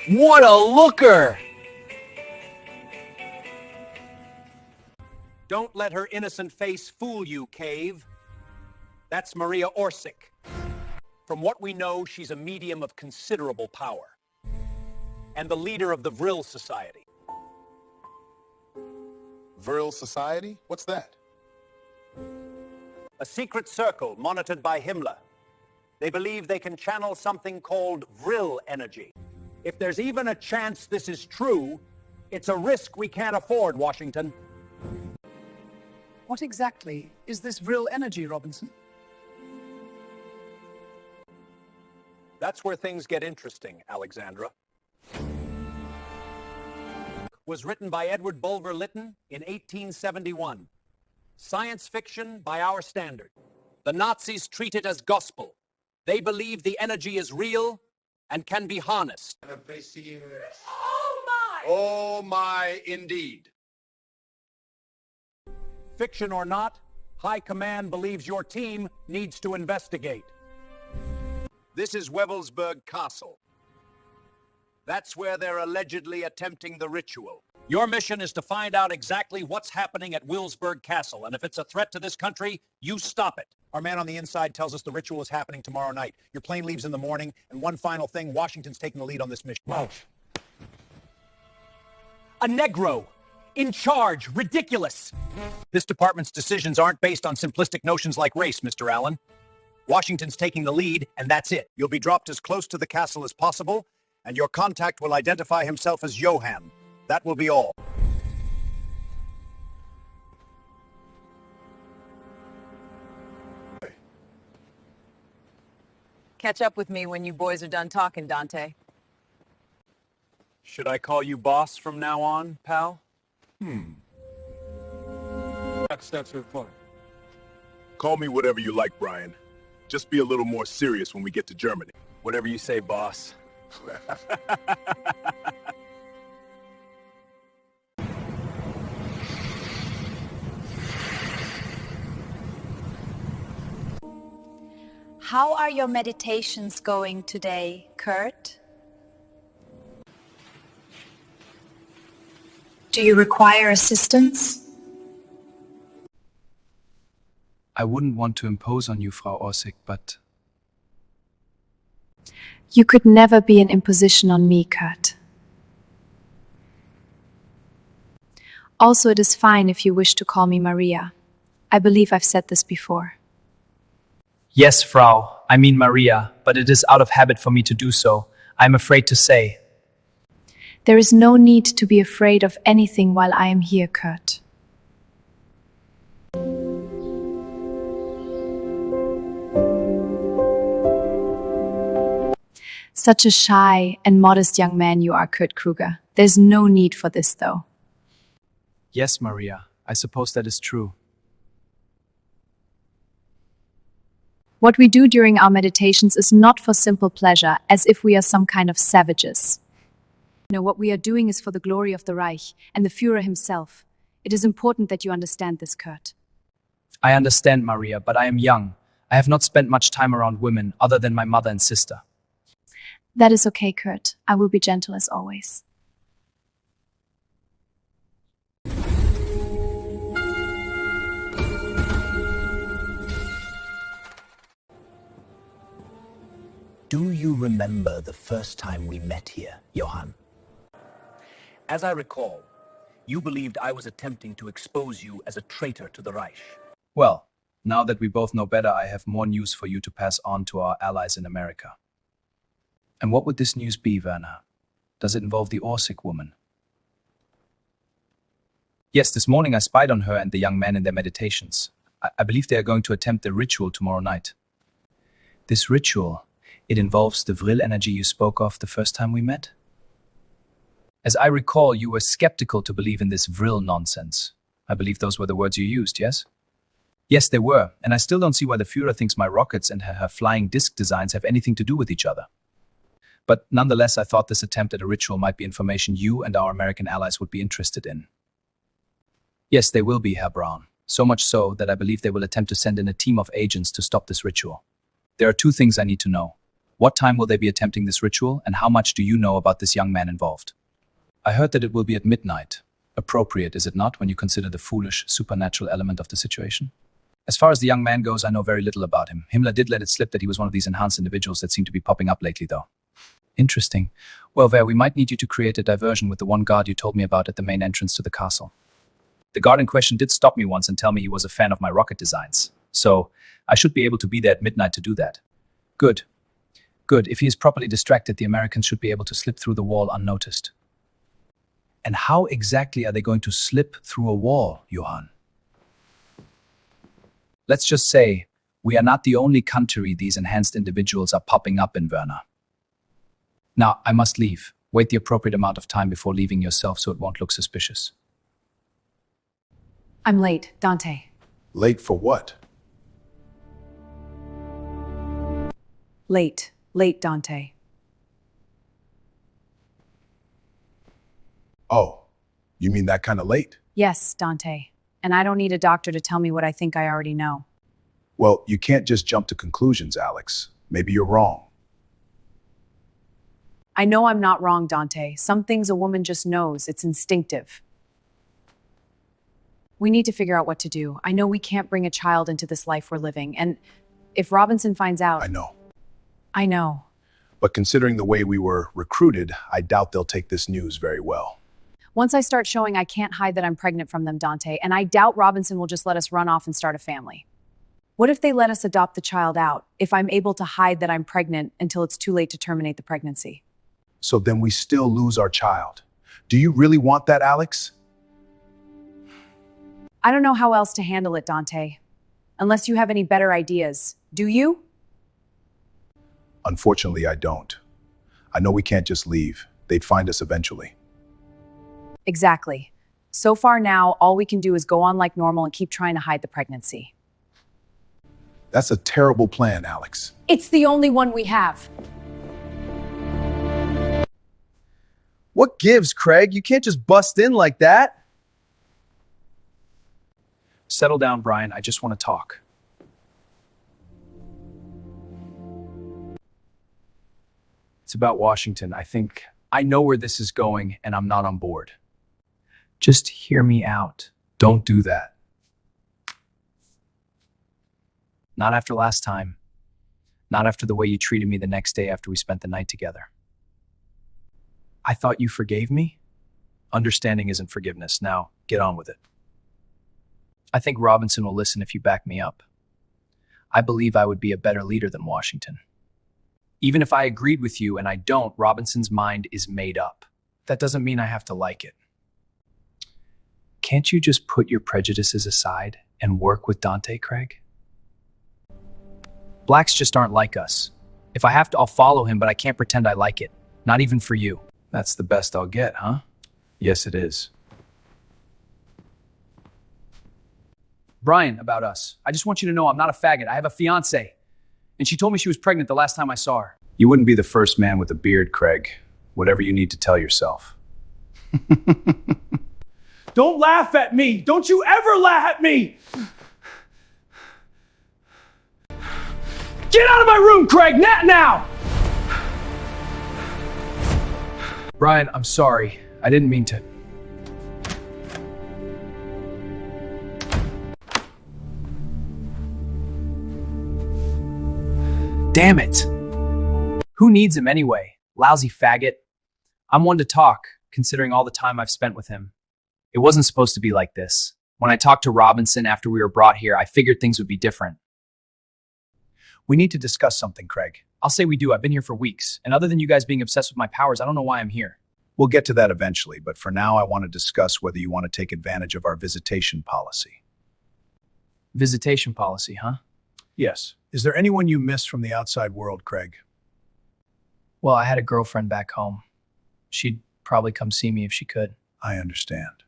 What a looker! Don't let her innocent face fool you, Cave. That's Maria Orsic. From what we know, she's a medium of considerable power. And the leader of the Vril Society. Vril Society? What's that? A secret circle monitored by Himmler. They believe they can channel something called Vril energy. If there's even a chance this is true, it's a risk we can't afford, Washington. What exactly is this Vril energy, Robinson? That's where things get interesting, Alexandra. Was written by Edward Bulwer Lytton in 1871. Science fiction by our standard. The Nazis treat it as gospel. They believe the energy is real and can be harnessed. Oh my, indeed. Fiction or not, High Command believes your team needs to investigate. This is Wevelsburg Castle. That's where they're allegedly attempting the ritual. Your mission is to find out exactly what's happening at Wilsburg Castle, and if it's a threat to this country, you stop it. Our man on the inside tells us the ritual is happening tomorrow night. Your plane leaves in the morning, and one final thing, Washington's taking the lead on this mission. A Negro! In charge! Ridiculous! This department's decisions aren't based on simplistic notions like race, Mr. Allen. Washington's taking the lead, and that's it. You'll be dropped as close to the castle as possible, and your contact will identify himself as Johann. That will be all. Catch up with me when you boys are done talking, Dante. Should I call you boss from now on, pal? That's her point. Call me whatever you like, Brian. Just be a little more serious when we get to Germany. Whatever you say, boss. How are your meditations going today, Kurt? Do you require assistance? I wouldn't want to impose on you, Frau Orsic, but... You could never be an imposition on me, Kurt. Also, it is fine if you wish to call me Maria. I believe I've said this before. Yes, Frau, I mean Maria, but it is out of habit for me to do so, I'm afraid to say. There is no need to be afraid of anything while I am here, Kurt. Such a shy and modest young man you are, Kurt Kruger. There's no need for this, though. Yes, Maria, I suppose that is true. What we do during our meditations is not for simple pleasure, as if we are some kind of savages. No, what we are doing is for the glory of the Reich and the Führer himself. It is important that you understand this, Kurt. I understand, Maria, but I am young. I have not spent much time around women, other than my mother and sister. That is okay, Kurt. I will be gentle as always. Do you remember the first time we met here, Johann? As I recall, you believed I was attempting to expose you as a traitor to the Reich. Well, now that we both know better, I have more news for you to pass on to our allies in America. And what would this news be, Werner? Does it involve the Orsic woman? Yes, this morning I spied on her and the young man in their meditations. I believe they are going to attempt the ritual tomorrow night. This ritual, it involves the Vril energy you spoke of the first time we met? As I recall, you were skeptical to believe in this Vril nonsense. I believe those were the words you used, yes? Yes, they were, and I still don't see why the Führer thinks my rockets and her flying disc designs have anything to do with each other. But nonetheless, I thought this attempt at a ritual might be information you and our American allies would be interested in. Yes, they will be, Herr Braun. So much so that I believe they will attempt to send in a team of agents to stop this ritual. There are two things I need to know. What time will they be attempting this ritual, and how much do you know about this young man involved? I heard that it will be at midnight. Appropriate, is it not, when you consider the foolish, supernatural element of the situation? As far as the young man goes, I know very little about him. Himmler did let it slip that he was one of these enhanced individuals that seem to be popping up lately, though. Interesting. Well, we might need you to create a diversion with the one guard you told me about at the main entrance to the castle. The guard in question did stop me once and tell me he was a fan of my rocket designs. So, I should be able to be there at midnight to do that. Good. Good. If he is properly distracted, the Americans should be able to slip through the wall unnoticed. And how exactly are they going to slip through a wall, Johann? Let's just say, we are not the only country these enhanced individuals are popping up in, Werner. Now, I must leave. Wait the appropriate amount of time before leaving yourself so it won't look suspicious. I'm late, Dante. Late for what? Late. Late, Dante. Oh, you mean that kind of late? Yes, Dante. And I don't need a doctor to tell me what I think I already know. Well, you can't just jump to conclusions, Alex. Maybe you're wrong. I know I'm not wrong, Dante. Some things a woman just knows. It's instinctive. We need to figure out what to do. I know we can't bring a child into this life we're living. And if Robinson finds out... I know. But considering the way we were recruited, I doubt they'll take this news very well. Once I start showing I can't hide that I'm pregnant from them, Dante, and I doubt Robinson will just let us run off and start a family. What if they let us adopt the child out, if I'm able to hide that I'm pregnant until it's too late to terminate the pregnancy? So then we still lose our child. Do you really want that, Alex? I don't know how else to handle it, Dante. Unless you have any better ideas. Do you? Unfortunately, I don't. I know we can't just leave. They'd find us eventually. Exactly. So far now, all we can do is go on like normal and keep trying to hide the pregnancy. That's a terrible plan, Alex. It's the only one we have. What gives, Craig? You can't just bust in like that. Settle down, Brian. I just want to talk. It's about Washington. I know where this is going, and I'm not on board. Just hear me out. Don't do that. Not after last time. Not after the way you treated me the next day after we spent the night together. I thought you forgave me? Understanding isn't forgiveness. Now, get on with it. I think Robinson will listen if you back me up. I believe I would be a better leader than Washington. Even if I agreed with you and I don't, Robinson's mind is made up. That doesn't mean I have to like it. Can't you just put your prejudices aside and work with Dante, Craig? Blacks just aren't like us. If I have to, I'll follow him, but I can't pretend I like it. Not even for you. That's the best I'll get, huh? Yes, it is. Brian, about us. I just want you to know I'm not a faggot. I have a fiancée. And she told me she was pregnant the last time I saw her. You wouldn't be the first man with a beard, Craig. Whatever you need to tell yourself. Don't laugh at me! Don't you ever laugh at me! Get out of my room, Craig! Now! Brian, I'm sorry. I didn't mean to. Damn it. Who needs him anyway? Lousy faggot. I'm one to talk, considering all the time I've spent with him. It wasn't supposed to be like this. When I talked to Robinson after we were brought here, I figured things would be different. We need to discuss something, Craig. I'll say we do. I've been here for weeks. And other than you guys being obsessed with my powers, I don't know why I'm here. We'll get to that eventually, but for now I want to discuss whether you want to take advantage of our visitation policy. Visitation policy, huh? Yes. Is there anyone you miss from the outside world, Craig? Well, I had a girlfriend back home. She'd probably come see me if she could. I understand.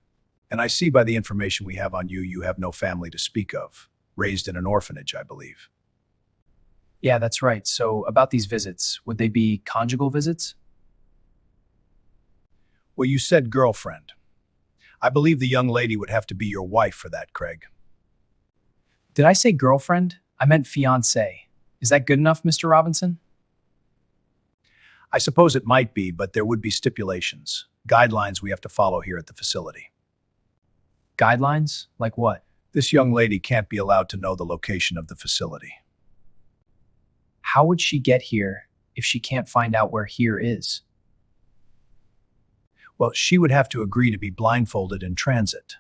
And I see by the information we have on you, you have no family to speak of. Raised in an orphanage, I believe. Yeah, that's right. So about these visits, would they be conjugal visits? Well, you said girlfriend. I believe the young lady would have to be your wife for that, Craig. Did I say girlfriend? I meant fiancé. Is that good enough, Mr. Robinson? I suppose it might be, but there would be stipulations, guidelines we have to follow here at the facility. Guidelines? Like what? This young lady can't be allowed to know the location of the facility. How would she get here if she can't find out where here is? Well, she would have to agree to be blindfolded in transit.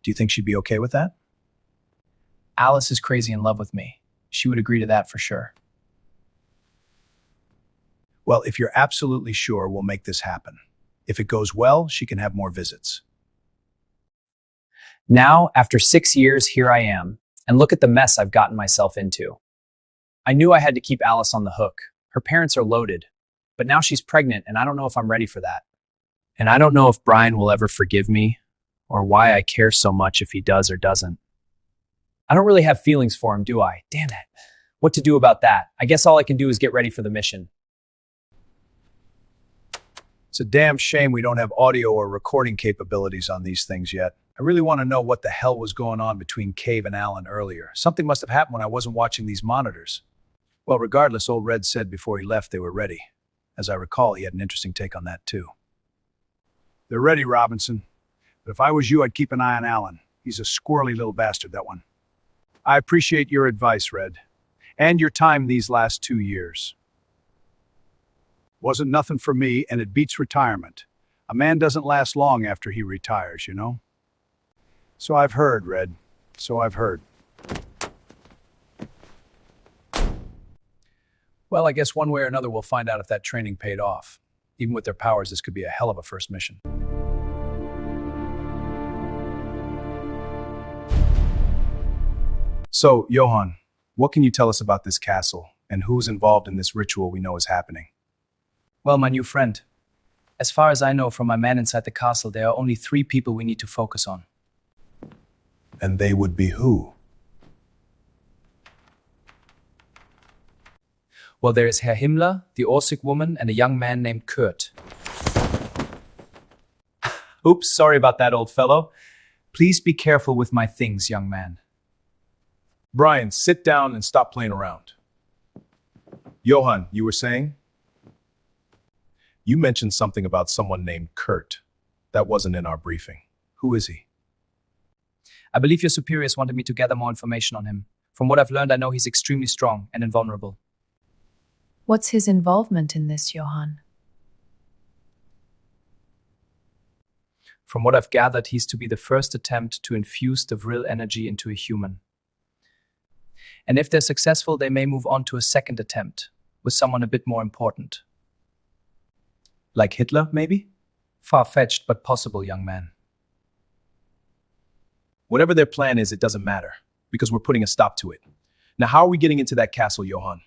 Do you think she'd be okay with that? Alice is crazy in love with me. She would agree to that for sure. Well, if you're absolutely sure, we'll make this happen. If it goes well, she can have more visits. Now, after 6 years, here I am, and look at the mess I've gotten myself into. I knew I had to keep Alice on the hook. Her parents are loaded, but now she's pregnant, and I don't know if I'm ready for that. And I don't know if Brian will ever forgive me, or why I care so much if he does or doesn't. I don't really have feelings for him, do I? Damn it. What to do about that? I guess all I can do is get ready for the mission. It's a damn shame we don't have audio or recording capabilities on these things yet. I really want to know what the hell was going on between Cave and Alan earlier. Something must have happened when I wasn't watching these monitors. Well, regardless, old Red said before he left they were ready. As I recall, he had an interesting take on that too. They're ready, Robinson. But if I was you, I'd keep an eye on Alan. He's a squirrely little bastard, that one. I appreciate your advice, Red. And your time these last 2 years. Wasn't nothing for me, and it beats retirement. A man doesn't last long after he retires, you know? So I've heard, Red. So I've heard. Well, I guess one way or another we'll find out if that training paid off. Even with their powers, this could be a hell of a first mission. So, Johan, what can you tell us about this castle, and who's involved in this ritual we know is happening? Well, my new friend, as far as I know from my man inside the castle, there are only 3 people we need to focus on. And they would be who? Well, there is Herr Himmler, the Orsig woman, and a young man named Kurt. Oops, sorry about that, old fellow. Please be careful with my things, young man. Brian, sit down and stop playing around. Johan, you were saying? You mentioned something about someone named Kurt. That wasn't in our briefing. Who is he? I believe your superiors wanted me to gather more information on him. From what I've learned, I know he's extremely strong and invulnerable. What's his involvement in this, Johan? From what I've gathered, he's to be the first attempt to infuse the vril energy into a human. And if they're successful, they may move on to a second attempt with someone a bit more important. Like Hitler, maybe? Far-fetched, but possible, young man. Whatever their plan is, it doesn't matter, because we're putting a stop to it. Now, how are we getting into that castle, Johan?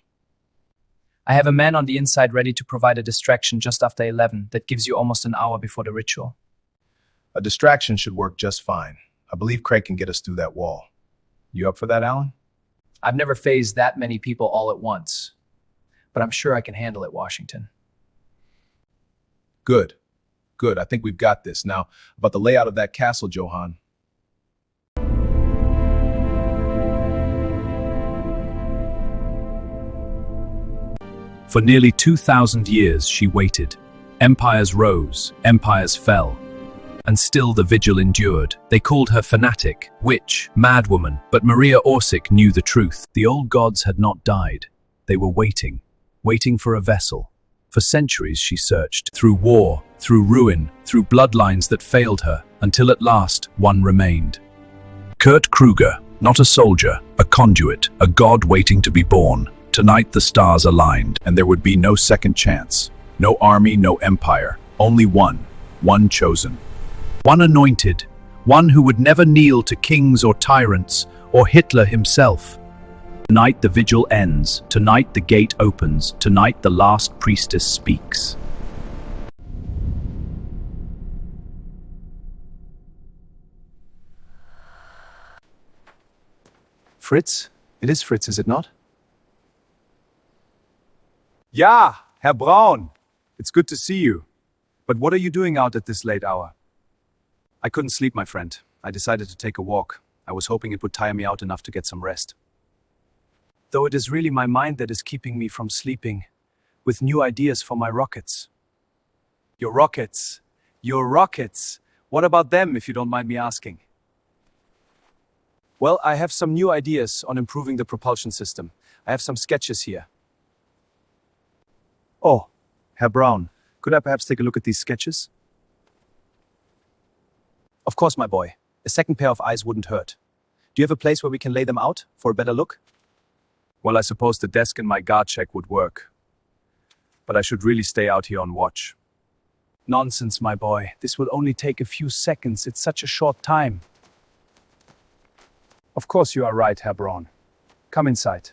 I have a man on the inside ready to provide a distraction just after 11 that gives you almost an hour before the ritual. A distraction should work just fine. I believe Craig can get us through that wall. You up for that, Alan? I've never phased that many people all at once, but I'm sure I can handle it, Washington. Good. Good. I think we've got this. Now, about the layout of that castle, Johan. For nearly 2,000 years she waited. Empires rose, empires fell. And still the vigil endured. They called her fanatic, witch, madwoman, but Maria Orsig knew the truth. The old gods had not died. They were waiting for a vessel. For centuries she searched, through war, through ruin, through bloodlines that failed her, until at last one remained. Kurt Kruger, not a soldier, a conduit, a god waiting to be born. Tonight the stars aligned, and there would be no second chance. No army, no empire, only one chosen. One anointed, one who would never kneel to kings or tyrants, or Hitler himself. Tonight the vigil ends, tonight the gate opens, tonight the last priestess speaks. Fritz? It is Fritz, is it not? Ja, Herr Braun. It's good to see you. But what are you doing out at this late hour? I couldn't sleep, my friend. I decided to take a walk. I was hoping it would tire me out enough to get some rest. Though it is really my mind that is keeping me from sleeping. with new ideas for my rockets. Your rockets? Your rockets? What about them, if you don't mind me asking? Well, I have some new ideas on improving the propulsion system. I have some sketches here. Oh, Herr Brown, could I perhaps take a look at these sketches? Of course, my boy. A second pair of eyes wouldn't hurt. Do you have a place where we can lay them out for a better look? Well, I suppose the desk in my guard shack would work. But I should really stay out here on watch. Nonsense, my boy. This will only take a few seconds. It's such a short time. Of course you are right, Herr Braun. Come inside.